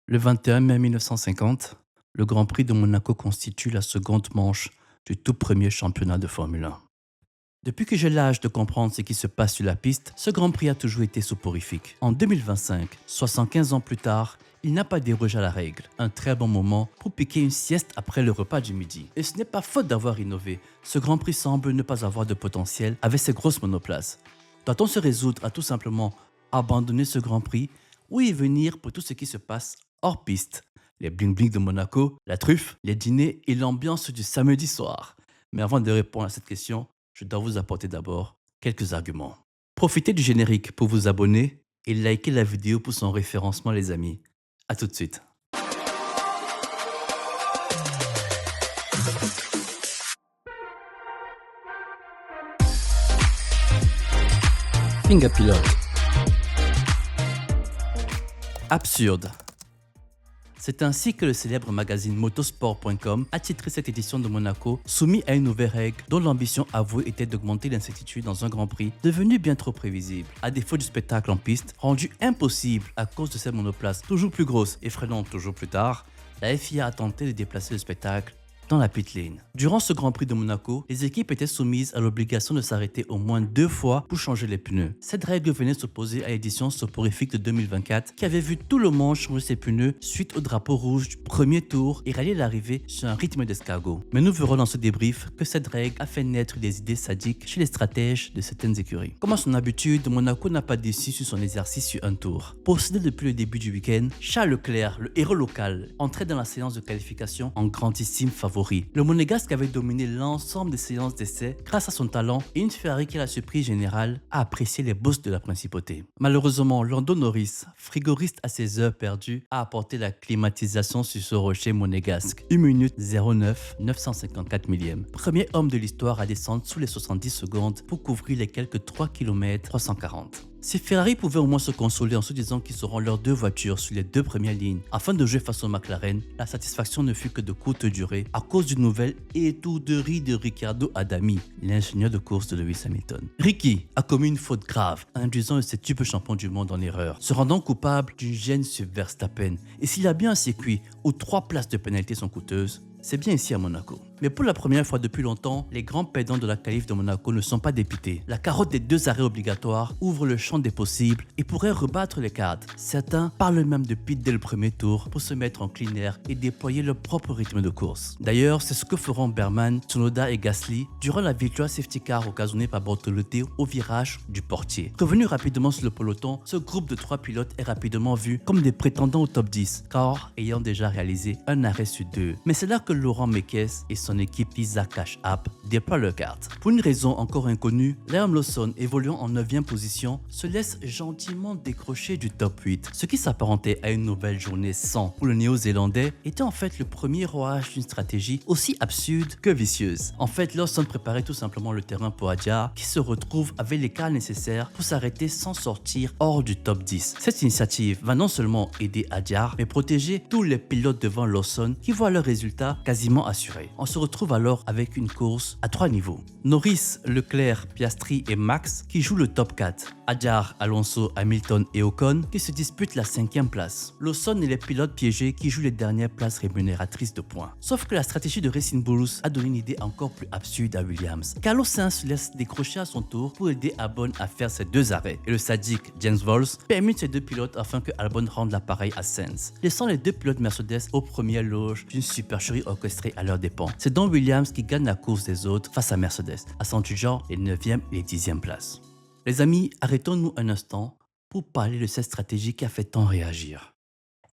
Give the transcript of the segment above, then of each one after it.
Le 21 mai 1950, le Grand Prix de Monaco constitue la seconde manche du tout premier championnat de Formule 1. Depuis que j'ai l'âge de comprendre ce qui se passe sur la piste, ce Grand Prix a toujours été soporifique. En 2025, 75 ans plus tard, il n'a pas dérogé à la règle. Un très bon moment pour piquer une sieste après le repas du midi. Et ce n'est pas faute d'avoir innové. Ce Grand Prix semble ne pas avoir de potentiel avec ses grosses monoplaces. Doit-on se résoudre à tout simplement abandonner ce Grand Prix ou y venir pour tout ce qui se passe hors piste? Les bling-bling de Monaco, la truffe, les dîners et l'ambiance du samedi soir. Mais avant de répondre à cette question, je dois vous apporter d'abord quelques arguments. Profitez du générique pour vous abonner et likez la vidéo pour son référencement les amis. A tout de suite. Finger Pilote. Absurde. C'est ainsi que le célèbre magazine motosport.com a titré cette édition de Monaco, soumis à une nouvelle règle dont l'ambition avouée était d'augmenter l'incertitude dans un Grand Prix devenu bien trop prévisible. À défaut du spectacle en piste, rendu impossible à cause de ces monoplaces toujours plus grosses et freinant toujours plus tard, la FIA a tenté de déplacer le spectacle dans la pit lane. Durant ce Grand Prix de Monaco, les équipes étaient soumises à l'obligation de s'arrêter au moins 2 fois pour changer les pneus. Cette règle venait s'opposer à l'édition soporifique de 2024 qui avait vu tout le monde changer ses pneus suite au drapeau rouge du premier tour et rallier l'arrivée sur un rythme d'escargot. Mais nous verrons dans ce débrief que cette règle a fait naître des idées sadiques chez les stratèges de certaines écuries. Comme à son habitude, Monaco n'a pas déçu sur son exercice sur un tour. Possédé depuis le début du week-end, Charles Leclerc, le héros local, entrait dans la séance de qualification en grandissime favori. Le Monégasque avait dominé l'ensemble des séances d'essai grâce à son talent et une Ferrari qui, à la surprise générale, a apprécié les boosts de la principauté. Malheureusement, Lando Norris, frigoriste à ses heures perdues, a apporté la climatisation sur ce rocher monégasque. 1 minute 09 954 millièmes. Premier homme de l'histoire à descendre sous les 70 secondes pour couvrir les quelques 3 km 340. Si Ferrari pouvait au moins se consoler en se disant qu'ils seront leurs 2 voitures sur les 2 premières lignes afin de jouer face au McLaren, la satisfaction ne fut que de courte durée à cause d'une nouvelle étourderie de Riccardo Adami, l'ingénieur de course de Lewis Hamilton. Ricky a commis une faute grave, induisant le septuple champion du monde en erreur, se rendant coupable d'une gêne sur Verstappen. Et s'il y a bien un circuit où 3 places de pénalité sont coûteuses, c'est bien ici à Monaco. Mais pour la première fois depuis longtemps, les grands perdants de la qualif de Monaco ne sont pas dépités. La carotte des 2 arrêts obligatoires ouvre le champ des possibles et pourrait rebattre les cartes. Certains parlent même de pit dès le premier tour pour se mettre en clean air et déployer leur propre rythme de course. D'ailleurs, c'est ce que feront Berman, Tsunoda et Gasly durant la victoire safety car occasionnée par Bortoletti au virage du portier. Revenu rapidement sur le peloton, ce groupe de 3 pilotes est rapidement vu comme des prétendants au top 10, car ayant déjà réalisé un arrêt sur 2. Mais c'est là que Laurent Mekies et son équipe Visa Cash App déploient leurs cartes. Pour une raison encore inconnue, Liam Lawson, évoluant en 9e position, se laisse gentiment décrocher du top 8. Ce qui s'apparentait à une nouvelle journée sans pour le néo-zélandais était en fait le premier rouage d'une stratégie aussi absurde que vicieuse. En fait, Lawson préparait tout simplement le terrain pour Hadjar qui se retrouve avec les cartes nécessaires pour s'arrêter sans sortir hors du top 10. Cette initiative va non seulement aider Hadjar, mais protéger tous les pilotes devant Lawson qui voient leurs résultats quasiment assurés. On se retrouve alors avec une course à 3 niveaux. Norris, Leclerc, Piastri et Max qui jouent le top 4. Hadjar, Alonso, Hamilton et Ocon qui se disputent la 5e place. Lawson et les pilotes piégés qui jouent les dernières places rémunératrices de points. Sauf que la stratégie de Racing Bulls a donné une idée encore plus absurde à Williams. Carlos Sainz se laisse décrocher à son tour pour aider Albon à faire ses 2 arrêts. Et le sadique James Vols permute ces 2 pilotes afin que Albon rende l'appareil à Sainz, laissant les 2 pilotes Mercedes aux premières loges d'une supercherie orchestrée à leurs dépens. C'est donc Williams qui gagne la course des autres face à Mercedes, ascentuant les 9e et 10e places. Les amis, arrêtons-nous un instant pour parler de cette stratégie qui a fait tant réagir.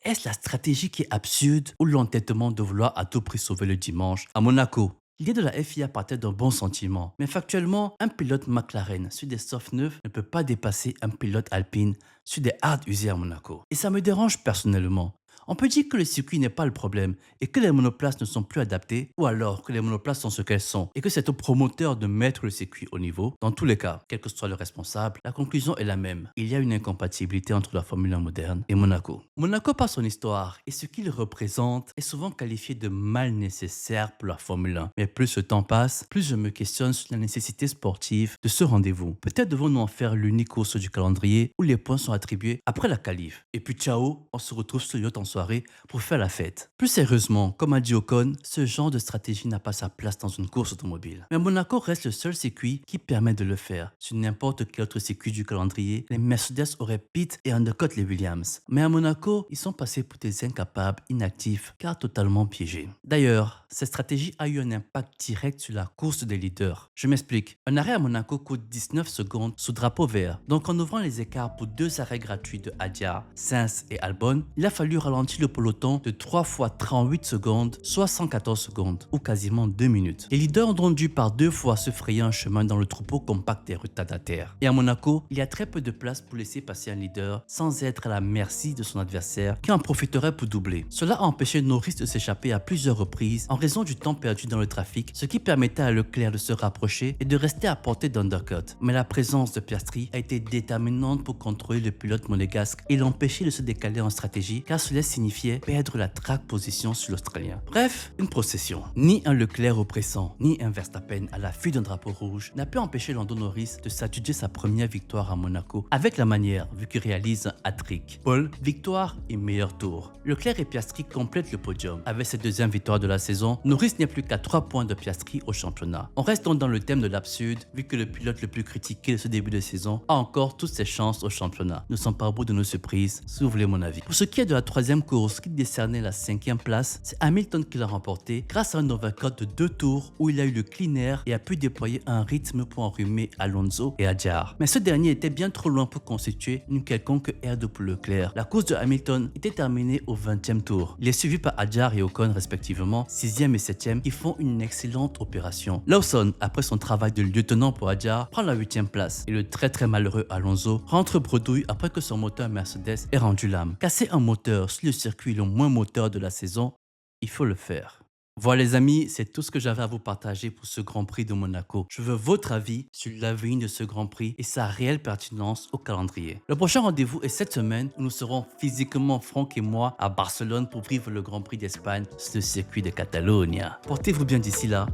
Est-ce la stratégie qui est absurde ou l'entêtement de vouloir à tout prix sauver le dimanche à Monaco? L'idée de la FIA partait d'un bon sentiment, mais factuellement, un pilote McLaren sur des softs neufs ne peut pas dépasser un pilote Alpine sur des hards usés à Monaco. Et ça me dérange personnellement. On peut dire que le circuit n'est pas le problème et que les monoplaces ne sont plus adaptées, ou alors que les monoplaces sont ce qu'elles sont et que c'est au promoteur de mettre le circuit au niveau. Dans tous les cas, quel que soit le responsable, la conclusion est la même. Il y a une incompatibilité entre la Formule 1 moderne et Monaco. Monaco, par son histoire et ce qu'il représente, est souvent qualifié de mal nécessaire pour la Formule 1. Mais plus le temps passe, plus je me questionne sur la nécessité sportive de ce rendez-vous. Peut-être devons-nous en faire l'unique course du calendrier où les points sont attribués après la qualif. Et puis ciao, on se retrouve sur le yacht en soirée soirée pour faire la fête. Plus sérieusement, comme a dit Ocon, ce genre de stratégie n'a pas sa place dans une course automobile. Mais Monaco reste le seul circuit qui permet de le faire. Sur n'importe quel autre circuit du calendrier, les Mercedes auraient pit et undercut les Williams. Mais à Monaco, ils sont passés pour des incapables, inactifs, car totalement piégés. D'ailleurs, cette stratégie a eu un impact direct sur la course des leaders. Je m'explique. Un arrêt à Monaco coûte 19 secondes sous drapeau vert. Donc en ouvrant les écarts pour 2 arrêts gratuits de Hadjar, Sainz et Albon, il a fallu ralentir le peloton de 3 fois 38 secondes, soit 114 secondes, ou quasiment 2 minutes. Les leaders ont dû par 2 fois se frayer un chemin dans le troupeau compact des retardataires. Et à Monaco, il y a très peu de place pour laisser passer un leader sans être à la merci de son adversaire qui en profiterait pour doubler. Cela a empêché Norris de s'échapper à plusieurs reprises en raison du temps perdu dans le trafic, ce qui permettait à Leclerc de se rapprocher et de rester à portée d'undercut. Mais la présence de Piastri a été déterminante pour contrôler le pilote monégasque et l'empêcher de se décaler en stratégie car cela signifiait perdre la track position sur l'Australien. Bref, une procession. Ni un Leclerc oppressant, ni un Verstappen à la fuite d'un drapeau rouge n'a pu empêcher Lando Norris de s'adjuger sa première victoire à Monaco avec la manière vu qu'il réalise un hat-trick. Pole, victoire et meilleur tour. Leclerc et Piastri complètent le podium. Avec cette deuxième victoire de la saison, Norris n'est plus qu'à 3 points de Piastri au championnat. On reste donc dans le thème de l'absurde vu que le pilote le plus critiqué de ce début de saison a encore toutes ses chances au championnat. Ne sont pas au bout de nos surprises, si vous voulez mon avis. Pour ce qui est de la troisième course qui décernait la 5e place, c'est Hamilton qui l'a remporté grâce à un overcut de 2 tours où il a eu le clean air et a pu déployer un rythme pour enrhumer Alonso et Hadjar. Mais ce dernier était bien trop loin pour constituer une quelconque aire de pour Leclerc. La course de Hamilton était terminée au 20e tour. Il est suivi par Hadjar et Ocon respectivement, 6e et 7e, qui font une excellente opération. Lawson, après son travail de lieutenant pour Hadjar, prend la 8e place et le très malheureux Alonso rentre bredouille après que son moteur Mercedes ait rendu l'âme. Casser un moteur sur le circuit le moins moteur de la saison, il faut le faire. Voilà les amis, c'est tout ce que j'avais à vous partager pour ce Grand Prix de Monaco. Je veux votre avis sur l'avenir de ce Grand Prix et sa réelle pertinence au calendrier. Le prochain rendez-vous est cette semaine où nous serons physiquement, Franck et moi, à Barcelone pour vivre le Grand Prix d'Espagne sur le circuit de Catalogne. Portez-vous bien d'ici là.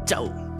Ciao!